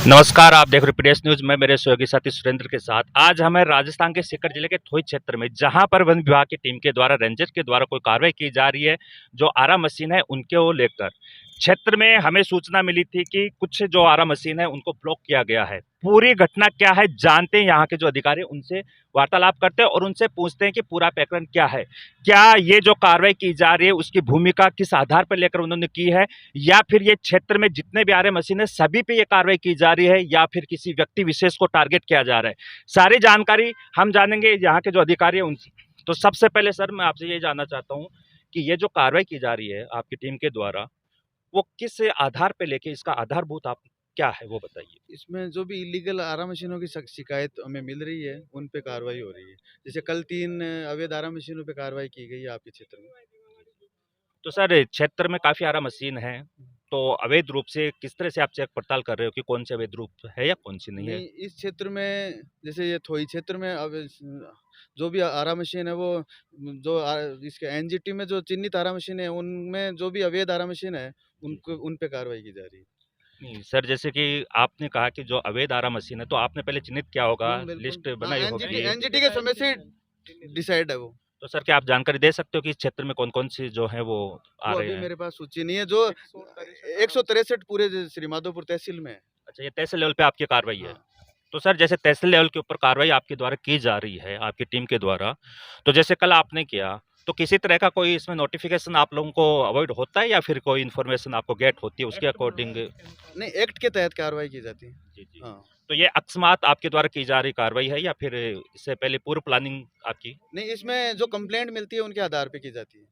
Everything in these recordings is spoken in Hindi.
नमस्कार, आप देख रहे हैं पीडीएस न्यूज। मैं मेरे सहयोगी साथी सुरेंद्र के साथ आज हमें राजस्थान के सीकर जिले के थोई क्षेत्र में, जहां पर वन विभाग की टीम के द्वारा रेंजर के द्वारा कोई कार्रवाई की जा रही है, जो आरा मशीन है उनके वो लेकर क्षेत्र में हमें सूचना मिली थी कि कुछ जो आरा मशीन है उनको ब्लॉक किया गया है। पूरी घटना क्या है जानते हैं, यहाँ के जो अधिकारी उनसे वार्तालाप करते हैं और उनसे पूछते हैं कि पूरा प्रकरण क्या है, क्या ये जो कार्रवाई की जा रही है उसकी भूमिका किस आधार पर लेकर उन्होंने की है, या फिर ये क्षेत्र में जितने भी आरा मशीन है सभी पे ये कार्रवाई की जा रही है, या फिर किसी व्यक्ति विशेष को टारगेट किया जा रहा है। सारी जानकारी हम जानेंगे यहाँ के जो अधिकारी है उनसे। तो सबसे पहले सर मैं आपसे ये जानना चाहता हूँ कि ये जो कार्रवाई की जा रही है आपकी टीम के द्वारा, वो किस आधार पे लेके, इसका आधारभूत आप क्या है वो बताइए। इसमें जो भी इलीगल आरा मशीनों की शिकायत हमें मिल रही है उन पे कार्रवाई हो रही है। जैसे कल 3 अवैध आरा मशीनों पे कार्रवाई की गई है आपके क्षेत्र में। तो सर क्षेत्र में काफी आरा मशीन है, तो अवैध रूप से किस तरह से आप चेक पड़ताल कर रहे हो कि कौन सी अवैध रूप है या कौन सी नहीं है? नहीं, इस क्षेत्र में जैसे ये थोई क्षेत्र में अब जो भी आरा मशीन है वो इसके एनजीटी में जो चिन्हित आरा मशीन है उनमें जो भी अवैध आरा मशीन है उनको उन पे कार्रवाई की जा रही है। नहीं सर, जैसे कि आपने कहा कि जो अवैध आरा मशीन है तो आपने पहले चिन्हित किया होगा, बिल्कुल। लिस्ट बनाई होगी। एनजीटी के समय से डिसाइड है वो। तो सर क्या आप जानकारी दे सकते हो कि इस क्षेत्र में कौन कौन सी जो है वो आ वो रहे अभी हैं? मेरे पास सूची नहीं है। जो 163 पूरे श्री माधोपुर तहसील में है। अच्छा, ये तहसील लेवल पे आपकी कार्रवाई है। हाँ। तो सर जैसे तहसील लेवल के ऊपर कार्रवाई आपके द्वारा की जा रही है, आपकी टीम के द्वारा, तो जैसे कल आपने किया, तो किसी तरह का कोई इसमें नोटिफिकेशन आप लोगों को अवॉइड होता है या फिर कोई इन्फॉर्मेशन आपको गेट होती है उसके अकॉर्डिंग? नहीं, एक्ट के तहत कार्रवाई की जाती है। जी जी। हाँ। तो ये अकस्मात आपके द्वारा की जा रही कार्रवाई है या फिर इससे पहले पूर्व प्लानिंग आपकी? नहीं, इसमें जो कंप्लेंट मिलती है उनके आधार पे की जाती है।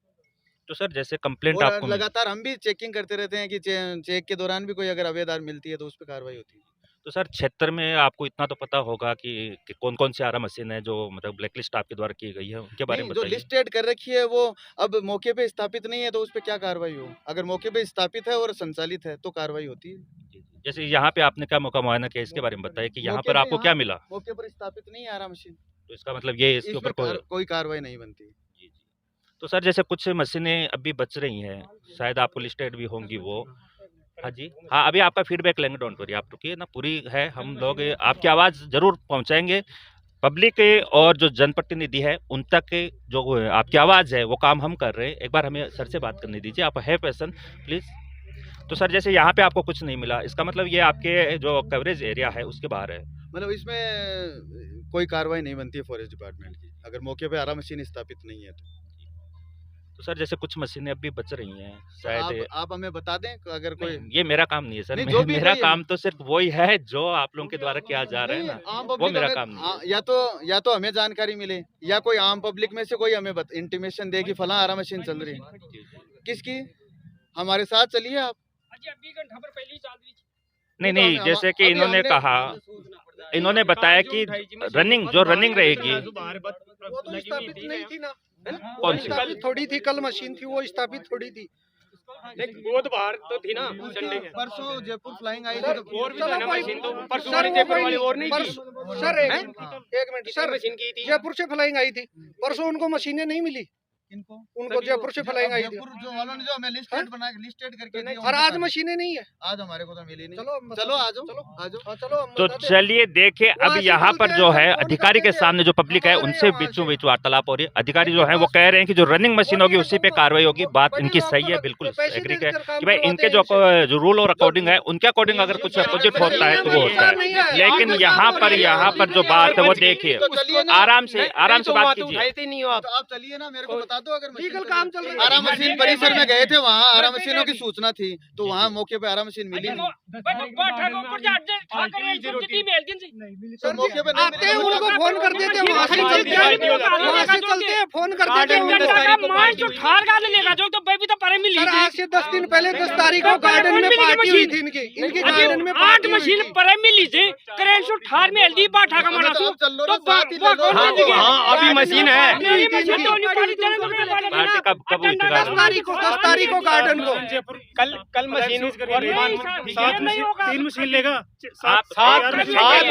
तो सर जैसे कंप्लेंट और आपको लगातार हम भी चेकिंग करते रहते हैं कि चेक के दौरान भी कोई अगर अवैध आर मिलती है तो उस पर कार्रवाई होती है। तो सर क्षेत्र में आपको इतना तो पता होगा कि कौन-कौन सी आरा मशीन है जो मतलब ब्लैकलिस्ट आपके द्वारा की गई है, उनके बारे में नहीं, जो बताइए? लिस्टेड कर रखी है वो अब मौके पे स्थापित नहीं है तो उस पर क्या कार्रवाई हो। अगर मौके पे स्थापित है और संचालित है तो कार्रवाई होती है। जी, जी। जैसे यहाँ पे आपने क्या मौका मुआयना किया इसके बारे में बताइए कि यहाँ मौके पर पे आपको क्या मिला? मौके पर स्थापित नहीं है आरा मशीन। तो इसका मतलब ये इसके इस ऊपर पर कोई कार्रवाई नहीं बनती। जी, जी। तो सर जैसे कुछ मशीनें अभी बच रही हैं, शायद आपको लिस्टेड भी होंगी वो। हाँ जी। हाँ, अभी आपका फीडबैक लेंगे, डोंट वरी, आप रुकिए ना, पूरी है, हम लोग आपकी आवाज़ ज़रूर पहुँचाएँगे। पब्लिक और जो जनप्रतिनिधि है उन तक जो आपकी आवाज़ है वो काम हम कर रहे हैं। एक बार हमें सर से बात करने दीजिए, आप है पर्सन प्लीज़। तो सर जैसे यहाँ पे आपको कुछ नहीं मिला, इसका मतलब ये आपके जो कवरेज एरिया है उसके बाहर है। मतलब इसमें कोई कार्रवाई नहीं बनती है फॉरेस्ट डिपार्टमेंट की अगर मौके पे आरा मशीन स्थापित नहीं है तो। तो सर जैसे कुछ मशीनें अभी बच रही हैं, शायद आप हमें बता दें अगर कोई। नहीं, ये मेरा काम नहीं है सर। नहीं, जो भी मेरा कोई काम तो सिर्फ वही है जो आप लोगों के द्वारा किया जा रहा है नहीं, ना, आम वो पब्लिक मेरा हमें काम नहीं है। या तो हमें जानकारी मिले या कोई आम पब्लिक में से कोई हमें इंटीमेशन दे कि फला आरा मशीन चल रही है। जी, जी। किसकी? हमारे साथ चलिए आप। नहीं, तो नहीं, जैसे कि इन्होंने कहा, इन्होंने बताया कि रनिंग रहेगी। वो तो स्थापित नहीं थी ना। कौन सी? स्थापित थोड़ी थी, कल मशीन थी वो स्थापित थोड़ी थी। बुधवार तो थी ना संडे के। परसों जयपुर फ्लाइंग आई थी सर, तो और भी चलो तो है ना कोई- मशीन, तो परसों सर, वाली वो जयपुर कोई वाली नहीं। और नहीं थी। सर हैं? एक मिनट कितनी सर, मशीन की थी? जयपुर से फ्लाइंग आई थी परसों, उनको मशीनें नहीं मिली। इनको उनको जयपुर से फ्लाइंग आई थी जयपुर जो वालों ने जो हमें लिस्टेड करके दी, और आज मशीनें नहीं है। आज हमारे को तो मिली नहीं। चलो चलो आ जाओ, चलो आ जाओ। हाँ, चलो हम तो बता दें। चलिए देखिए, अब ऐसे यहाँ पर बोलते जो हैं, है फोन अधिकारी के करके सामने जो पब्लिक है हमारे उनसे वहाँ बीचों से- बीच वार्तालाप हो रही है। अधिकारी जो है वो कह रहे हैं कि जो रनिंग मशीन होगी उसी पे कार्रवाई होगी। बात इनकी सही है, बिल्कुल एग्री है कि भाई इनके जो रूल और अकॉर्डिंग है उनके अकॉर्डिंग अगर कुछ अपोजिट होता है तो वो होता है। लेकिन यहाँ पर जो बात है वो देखिए, आराम से बात कीजिए। उठाते नहीं हो आप। तो आप चलिए ना, मेरे को बता दो अगर लीगल काम चल रहा है। आरा मशीन परिसर में गए थे, वहाँ आरा मशीनों की सूचना थी तो वहाँ मौके पे आरा मशीन मिली नहीं। तो मौके पे आते हैं उनको फोन कर देते हैं, वहाँ से चलते हैं, फोन कर देते हैं उनको। सर आज से 10 दिन पहले 10 तारीख को गार्डन में पार्टी हुई थी इनकी गार्डन में 8 मशीन पर मिली से करें सो ठार में हल्दी बाठा का मारा तो चल लो, साथ ही ले लो। हाँ, अभी मशीन है। मेरी मशीन तो नहीं पड़ी तेरे को पार्टी कब हुई थी? 10 तारीख को गार्डन को। कल मशीन और 3 मशीन लेगा। आप सात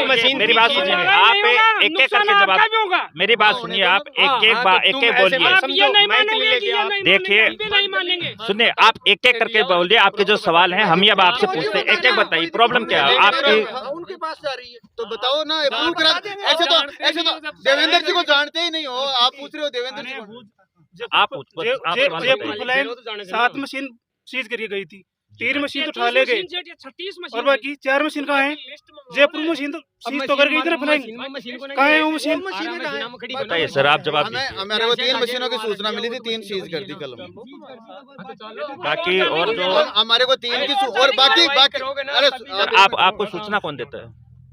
मशीन मेरी बात सुनिए, आप एक एक करके जवाब, मेरी बात सुनिए, आप एक एक बोलिए। आप ये नहीं मानोगे कि ये नहीं देखिए, मानेंगे, ये नहीं मानेंगे। सुनिए, आप एक एक करके बोलिए। आपके जो सवाल हैं हम ये अब आपसे पूछते हैं, एक एक बताइए प्रॉब्लम क्या है आपकी। उनके पास जा रही है। तो बताओ ना, प्रूव करा। ऐसे तो देवेंद्र जी को जानते ही नहीं हो, आप पूछ रहे हो देवेंद्र जी को। आप जयपुर फ्लाइंग 7 मशीन सीज करी गई थी, 3 मशीन तो उठा ले गए 36 और बाकी 4 मशीन कहाँ है? जयपुर मशीन तो सीज तो कर गई थी ना फ्लाइंग, कहाँ है वो मशीन? बताइए सर, आप जवाब दीजिए। हमारे को 3 मशीनों की सूचना मिली थी, 3 सीज कर दी कल। बाकी और जो हमारे को 3 की और बाकी अरे सर, आपको सूचना कौन देता है?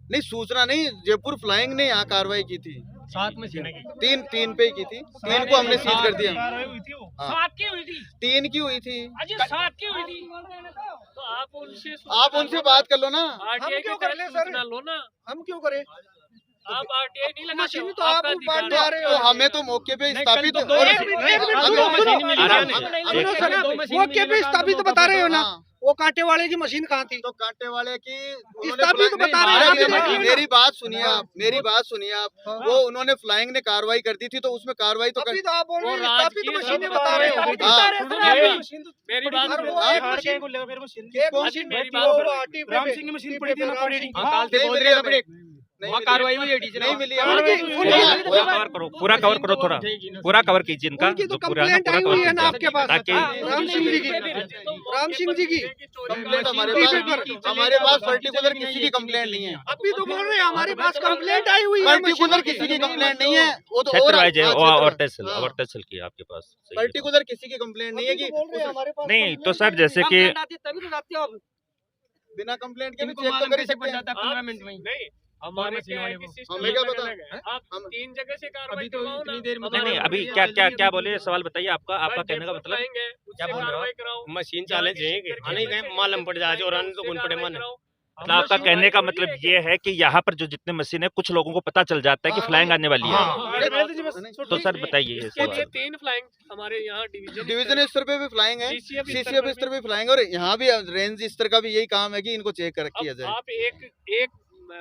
नहीं, सूचना नहीं, जयपुर फ्लाइंग ने यहाँ कार्रवाई की थी। 7 मशीन 3 पे की थी, 3 को हमने सीज कर दिया। हाँ। 7 की हुई थी, 3 की हुई थी। अजी 7 की हुई थी। तो आप उनसे बात कर लो ना। हम क्यों कर ले सर? लो ना, हम क्यों करें? आप आरटीआई नहीं लगा मशीन तो आप बांटने आ रहे तो हो। हमें तो मौके पे स्थापित मौके पे स्थापित बता रहे हो ना, हाँ। वो कांटे वाले की मशीन कहाँ थी? तो कांटे वाले की स्थापित तो बता रहे हैं। नहीं, मेरी बात सुनिए आप, मेरी बात सुनिए आप। वो उन्होंने फ्लाइंग ने कार्रवाई कर दी थी, तो उसमें कार्रवाई तो अभी कर। तो आप बोल रहे हैं स्थापित मशीनें बता रहे हो। मेरी बात और वो एक मशीन मेरी बात वो सुनो। आरटी पे राम सिंह की मशीन पड़ी थी ना पड़ी थी। काल से बोल रहे थे वहाँ कार्रवाई हुई है डीजल नहीं मिली पूरा कवर करो, थोड़ा पूरा कवर कीजिए इनका उनकी तो जो पूरा कंप्लेंट आई हुई है ना आपके पास, ताकि राम सिंह जी की। राम सिंह जी की कंप्लेंट हमारे पास पर्टिकुलर किसी की कंप्लेंट नहीं है। अभी तो बोल रहे हैं हमारे पास कंप्लेंट आई हुई है। पर्टिकुलर किसी की कंप्लेंट नहीं है। वो तो क्षेत्र वाइज है और हाँ। तहसील की आपके पास। सही है। पर्टिकुलर किसी की कंप्लेंट नहीं है कि हमारे पास नहीं तो सर जैसे कि बिना कंप्लेंट के भी चेक तो कर ही सकते हैं। 15 मिनट में नहीं, हमारे क्या है कि सिस्टम हमें क्या पता? आप 3 जगह से कार्रवाई अभी तो करवाओ ना। इतनी देर में नहीं नहीं अभी क्या बोले, सवाल बताइए आपका कहने का मतलब। क्या बोल रहे हो? मशीन चाले जाएंगे आने गए मालूम पड़ जाए और आने तो कौन पड़े मन मतलब आपका कहने का मतलब ये है कि यहाँ पर जो जितने मशीन है कुछ लोगों को पता चल जाता है कि फ्लाइंग आने वाली है। तो सर बताइए ये इसके लिए सवाल। 3 फ्लाइंग हमारे यहाँ डिवीजन स्तर पे भी फ्लाइंग है, CCF सीसीएफ स्तर पे फ्लाइंग, और यहाँ भी रेंज स्तर का भी यही काम है कि इनको चेक किया अब जाए। आप एक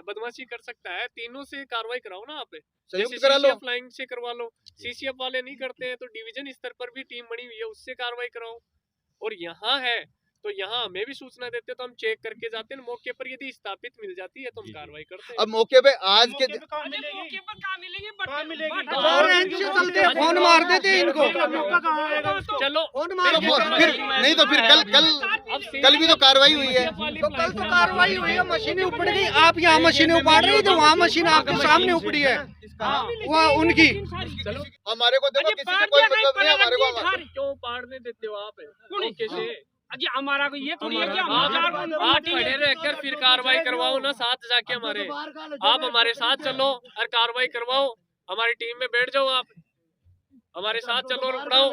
बदमाशी कर सकता है, तीनों से कार्रवाई कराओ ना आप। संयुक्त करा लो। फ्लाइंग से करवा लो, सीसीएफ वाले नहीं करते हैं तो डिवीजन स्तर पर भी टीम बनी हुई है, उससे कार्रवाई कराओ। और यहाँ है तो यहाँ हमें भी सूचना देते तो हम चेक करके जाते हैं, मौके पर यदि स्थापित मिल जाती है तो हम कार्रवाई करते हैं। अब मौके पे आज के मौके पर कहाँ मिलेंगे? चलते फोन मार देते इनको। चलो फोन मार फिर नहीं तो फिर कल भी तो कार्रवाई हुई है। तो कल तो कार्रवाई हुई है, मशीनें उपड़ गई। आप यहाँ मशीनें उपाड़ रही तो वहाँ मशीन आपके सामने उपड़ी है, वो उनकी। हमारे को देखो, किसी से कोई मतलब नहीं है हमारे को। क्यों पाड़ने देते हो आप? मौके से अजी हमारा को ये थोड़ी है कि आप खड़े रहकर फिर कार्रवाई करवाओ ना, साथ जाके हमारे। आप हमारे साथ चलो और कार्रवाई करवाओ, हमारी टीम में बैठ जाओ, आप हमारे साथ चलो, रुकड़ाओ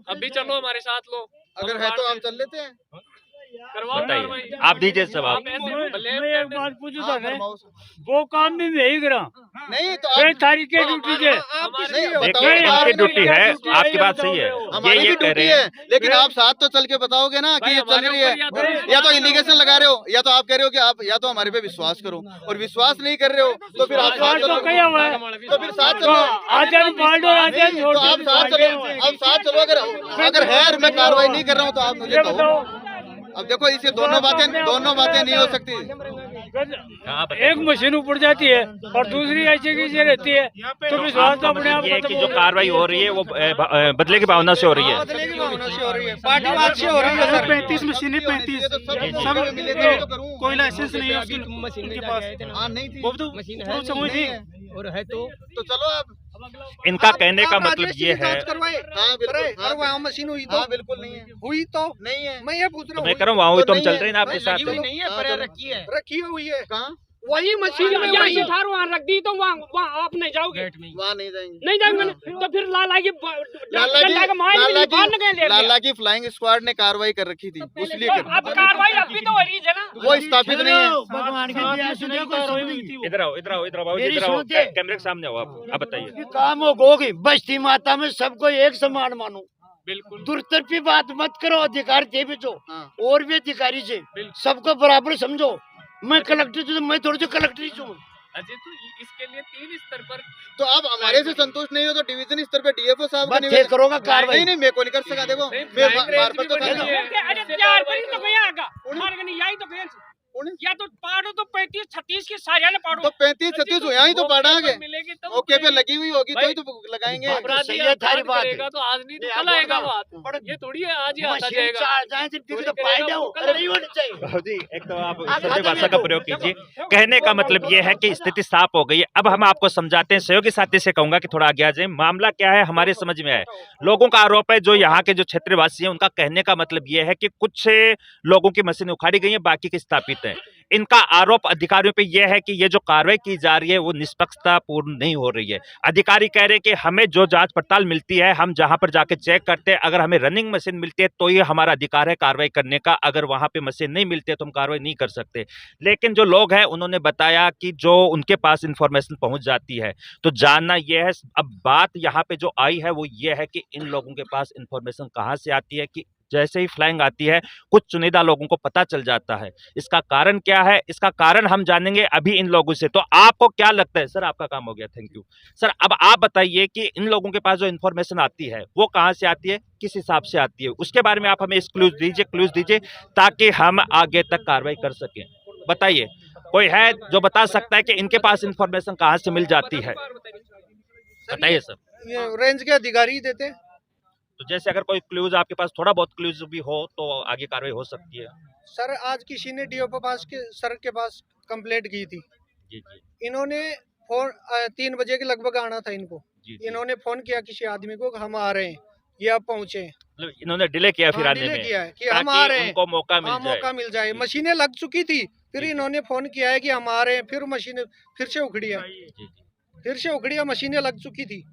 अभी चलो हमारे साथ लो। अगर है तो हम चल लेते हैं। करवाओ कार्रवाई। बताइए आप दीजिए जवाब। एक बात पूछो वो काम भी नहीं करा नहीं तो तारीख के ड्यूटी के देखिए इनकी ड्यूटी है, आपकी बात सही है, हमारी भी ये कह ड्यूटी रहे हैं। है, लेकिन आप साथ तो चल के बताओगे ना कि ये चल रही है। या तो इंडिकेशन लगा रहे हो, या तो आप कह रहे हो कि आप या तो हमारे पे विश्वास करो, और विश्वास नहीं कर रहे हो तो फिर आप साथ चलो। तो फिर साथ चलो, तो आप साथ चलो, अब साथ चलो। अगर है और मैं कार्रवाई नहीं कर रहा हूँ तो आप मुझे कहो। अब देखो, इसे दोनों बातें नहीं हो सकती। एक मशीन ऊपर जाती है और दूसरी ऐसे की रहती है, तो विश्वास तो अपने आप ये है कि जो कार्रवाई हो रही है वो बदले की भावना से हो रही है। बदले की भावना से हो रही है, पार्टीवाद से हो रही है सर। 35 मशीनें 35 सब मिले तो करूँ। कोई लाइसेंस नहीं है उनके पास, हाँ नहीं थी, वो तो समझ थी। और है तो चलो आप। इनका कहने का आप मतलब राजेश ये की है, जांच करवाए। हाँ बिल्कुल, अरे वहाँ मशीन हुई तो हाँ बिल्कुल नहीं है, हुई तो नहीं है। मैं ये पूछ रहा तो हूँ, मैं कह रहा हूँ वहाँ हुई तो हम नहीं चल है, रहे हैं ना आपके साथ। नहीं है पर रखी है। रखी हुई है कहाँ? वही मशीन में यहाँ वही से उठा वहाँ रख दी तो वहाँ आप नहीं जाओगे। वहाँ नहीं जाएंगे। नहीं जाएंगे तो फिर लाला की लाला की फ्लाइंग स्क्वाड ने कार्रवाई कर रखी थी, इसलिए अब कार्रवाई अभी तो हो रही है ना। वो स्थापित नहीं है। भगवान की इधर आओ बाबू, इधर आओ, कैमरे के सामने आओ आप बताइए। काम होगी बस्ती माता में सबको एक समान मानो। बिल्कुल दुर्तरफी बात मत करो, अधिकारी थे भी तो हाँ। और भी अधिकारी से सबको बराबर समझो। मैं कलेक्टर तो मैं थोड़ी सी कलेक्टर ही हूँ। अजय तो इसके लिए 3 स्तर पर तो आप हमारे से संतुष्ट नहीं हो तो डिवीजन स्तर पे डीएफओ साहब का बस करोगा कार्रवाई। नहीं मैं को नहीं कर सका। देखो नहीं, मैं flying मार range पर तो भी था बनी ना। है। अरे तैयार करी तो गया आगा मार के नहीं आई तो गया कौन है? या तो पाड़ो तो 35-36 की साझा ने पाड़ो तो 35-36 यहाँ ही तो पाड़ांगे, मिलेगी तब मौके पे लगी हुई होगी तो ही तो लगाएंगे। अपराधी सही है, थारी बात है। करेगा तो आज नहीं तो ये कल आप आएगा बोल वो हाथ। ये थोड़ी है आज ही आता मशीन जाएगा। चार जाए सिर्फ तो फायदा हो, अरे नहीं होनी चाहिए। जी एक तो आप आप सभ्य हाथ भाषा में का दो। प्रयोग कीजिए। कहने का मतलब ये है कि स्थिति साफ हो गई है। अब हम आपको समझाते हैं। सहयोगी साथी से कहूंगा कि थोड़ा आगे आ जाए। मामला क्या है हमारे समझ में है। लोगों का आरोप है, जो यहाँ के जो क्षेत्रवासी हैं उनका कहने का मतलब ये है कि कुछ लोगों की मशीनें उखाड़ी गई हैं, बाकी की स्थापित है। इनका आरोप अधिकारियों पे यह है कि ये जो कार्रवाई की जा रही है वो निष्पक्षता पूर्ण नहीं हो रही है। अधिकारी कह रहे हैं कि हमें जो जांच पड़ताल मिलती है हम जहां पर जाके चेक करते हैं, अगर हमें रनिंग मशीन मिलती है तो ये हमारा अधिकार है कार्रवाई करने का, अगर वहां पे मशीन नहीं मिलती है तो हम कार्रवाई नहीं कर सकते। लेकिन जो लोग हैं उन्होंने बताया कि जो उनके पास इंफॉर्मेशन पहुंच जाती है तो जानना यह है। अब बात यहाँ पे जो आई है वो ये है कि इन लोगों के पास इंफॉर्मेशन कहाँ से आती है कि जैसे ही फ्लाइंग आती है कुछ चुनिंदा लोगों को पता चल जाता है। इसका कारण क्या है, इसका कारण हम जानेंगे अभी इन लोगों से। तो आपको क्या लगता है? सर आपका काम हो गया, थैंक यू सर। अब आप बताइए कि इन लोगों के पास जो इन्फॉर्मेशन आती है वो कहाँ से आती है, किस हिसाब से आती है, उसके बारे में आप हमें क्लूज दीजिए ताकि हम आगे तक कार्रवाई कर सकें। बताइए, कोई है जो बता सकता है कि इनके पास इंफॉर्मेशन कहाँ से मिल जाती है? बताइए सर। ये रेंज के अधिकारी देते हैं। तो जैसे अगर कोई क्लूज आपके पास थोड़ा बहुत क्लूज भी हो तो आगे कार्रवाई हो सकती है। सर आज किसी ने डीओपी पास के सर के पास कंप्लेंट की थी। जी जी इन्होंने फोन 3 बजे के लगभग आना था इनको। जी जी। इन्होंने फोन किया किसी आदमी को कि हम आ रहे हैं, ये अब पहुंचे। मतलब इन्होंने डिले किया फिर हाँ, आने डिले में किया है कि हम ताकि आ रहे हैं, उनको मौका मिल हाँ जाए। मौका मिल जाए। मशीनें लग चुकी थी, फिर जी। इन्होंने फोन किया है कि हम आ रहे हैं, फिर मशीनें फिर से उखड़ी है, जी जी। फिर से उखड़ी है, मशीनें लग चुकी थी।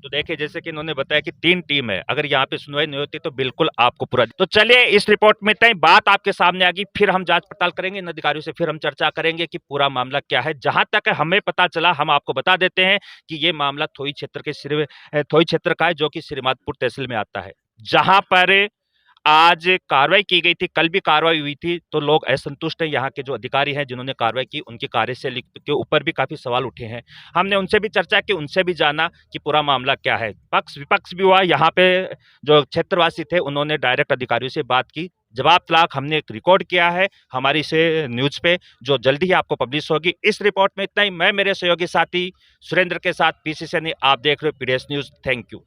तो देखिए जैसे कि इन्होंने बताया कि 3 टीम है, अगर यहाँ पे सुनवाई नहीं होती तो बिल्कुल आपको पूरा। तो चलिए इस रिपोर्ट में इतना ही, बात आपके सामने आ गई, फिर हम जांच पड़ताल करेंगे इन अधिकारियों से, फिर हम चर्चा करेंगे कि पूरा मामला क्या है। जहां तक हमें पता चला हम आपको बता देते हैं कि ये मामला थोई क्षेत्र का है जो कि श्रीमाधपुर तहसील में आता है, जहां पर आज कार्रवाई की गई थी। कल भी कार्रवाई हुई थी तो लोग असंतुष्ट हैं। यहाँ के जो अधिकारी हैं जिन्होंने कार्रवाई की उनकी कार्यशैली के ऊपर भी काफी सवाल उठे हैं। हमने उनसे भी चर्चा की, उनसे भी जाना कि पूरा मामला क्या है। पक्ष विपक्ष भी हुआ। यहाँ पे जो क्षेत्रवासी थे उन्होंने डायरेक्ट अधिकारियों से बात की, जवाब तलाक हमने एक रिकॉर्ड किया है हमारी से न्यूज पे, जो जल्दी ही आपको पब्लिश होगी। इस रिपोर्ट में इतना ही। मैं मेरे सहयोगी साथी सुरेंद्र के साथ पीसी सैनी, आप देख रहे हो पीडीएस न्यूज। Thank you.